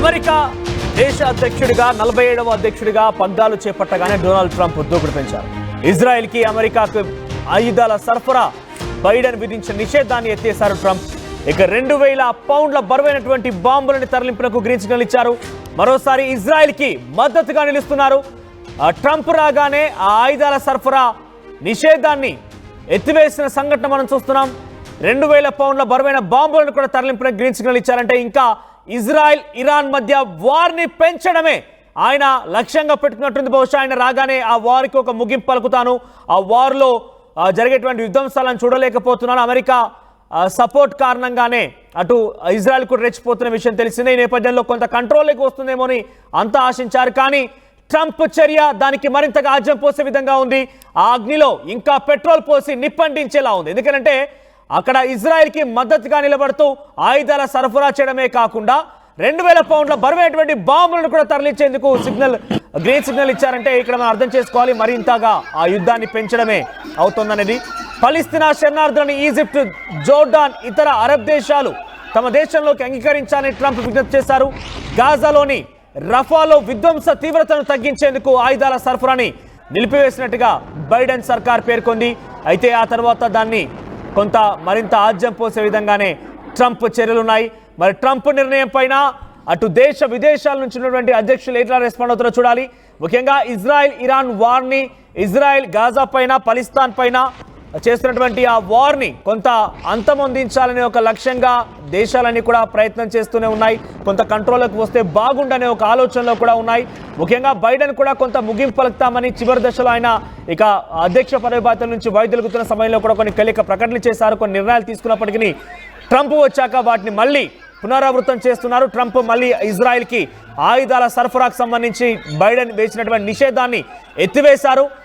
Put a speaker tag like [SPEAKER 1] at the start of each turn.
[SPEAKER 1] America దేశ అధ్యక్షుడిగా 47వ అధ్యక్షుడిగా పగ్గాలు చేపట్టగానే డొనాల్డ్ ట్రంప్ దూకుడు పెంచారు. ఇజ్రాయెల్కి అమెరికాకు ఆయుధాల సరఫరా బైడెన్ విధించిన నిషేధాన్ని ఎత్తేశారు ట్రంప్. ఇక 2000 పౌండ్ల బరువైనటువంటి బాంబులను తరలింపునకు గ్రీన్ సిగ్నల్ ఇచ్చారు. మరోసారి ఇజ్రాయెల్కి మద్దతుగా నిలుస్తున్నారు. ట్రంప్ రాగానే ఆ ఆయుధాల సరఫరా నిషేధాన్ని ఎత్తివేసిన సంఘటన మనం చూస్తున్నాం. 2000 పౌండ్ల బరువైన బాంబులను కూడా తరలింపునకు గ్రీన్ సిగ్నల్ ఇచ్చారంటే ఇంకా ఇజ్రాయెల్ ఇరాన్ మధ్య వార్ని పెంచడమే ఆయన లక్ష్యంగా పెట్టుకున్నట్టుంది. బహుశా ఆయన రాగానే ఆ వార్కి ఒక ముగింపు పలుకుతాను, ఆ వార్లో జరిగేటువంటి విధ్వంసాలను చూడలేకపోతున్నాను, అమెరికా సపోర్ట్ కారణంగానే అటు ఇజ్రాయెల్ కూడా రెచ్చిపోతున్న విషయం తెలిసిందే. ఈ నేపథ్యంలో కొంత కంట్రోల్లోకి వస్తుందేమో అని అంతా ఆశించారు. కానీ ట్రంప్ చర్య దానికి మరింతగా ఆజ్యం పోసే విధంగా ఉంది. ఆ అగ్నిలో ఇంకా పెట్రోల్ పోసి నిప్పంటించేలా ఉంది. ఎందుకంటే అక్కడ ఇజ్రాయెల్కి మద్దతుగా నిలబడుతూ ఆయుధాల సరఫరా చేయడమే కాకుండా 2000 పౌండ్ల బరువైనటువంటి బాంబులను కూడా తరలించేందుకు గ్రీన్ సిగ్నల్ ఇచ్చారంటే ఇక్కడ మనం అర్థం చేసుకోవాలి మరింతగా ఆ యుద్ధాన్ని పెంచడమే అవుతుందనేది. ఫలిస్తీనా శరణార్థులను ఈజిప్ట్, జోర్డాన్, ఇతర అరబ్ దేశాలు తమ దేశంలోకి అంగీకరించాలని ట్రంప్ విజ్ఞప్తి చేశారు. గాజాలోని రఫాలో విధ్వంస తీవ్రతను తగ్గించేందుకు ఆయుధాల సరఫరాని నిలిపివేసినట్టుగా బైడెన్ సర్కార్ పేర్కొంది. అయితే ఆ తర్వాత దాన్ని కొంత మరింత ఆజ్యం పోసే విధంగానే ట్రంప్ చర్యలున్నాయి. మరి ట్రంప్ నిర్ణయం పైన అటు దేశ విదేశాల నుంచి ఉన్నటువంటి అధ్యక్షులు ఎట్లా రెస్పాండ్ అవుతారో చూడాలి. ముఖ్యంగా ఇజ్రాయెల్ ఇరాన్ వార్ని, ఇజ్రాయెల్ గాజా పైన, పాలిస్తాన్ పైన చేస్తున్నటువంటి ఆ వార్ని కొంత అంతమొందించాలనే ఒక లక్ష్యంగా దేశాలన్నీ కూడా ప్రయత్నం చేస్తూనే ఉన్నాయి. కొంత కంట్రోల్లోకి వస్తే బాగుండనే ఒక ఆలోచనలో కూడా ఉన్నాయి. ముఖ్యంగా బైడెన్ కూడా కొంత ముగింపు పలుకుతామని చివరి దశలో ఆయన ఇక అధ్యక్ష పదవి బాధ్యతల నుంచి వైదొలుగుతున్న సమయంలో కూడా కొన్ని కీలక ప్రకటనలు చేశారు. కొన్ని నిర్ణయాలు తీసుకున్నప్పటికీ ట్రంప్ వచ్చాక వాటిని మళ్ళీ పునరావృతం చేస్తున్నారు. ట్రంప్ మళ్ళీ ఇజ్రాయెల్కి ఆయుధాల సరఫరాకు సంబంధించి బైడెన్ వేసినటువంటి నిషేధాన్ని ఎత్తివేశారు.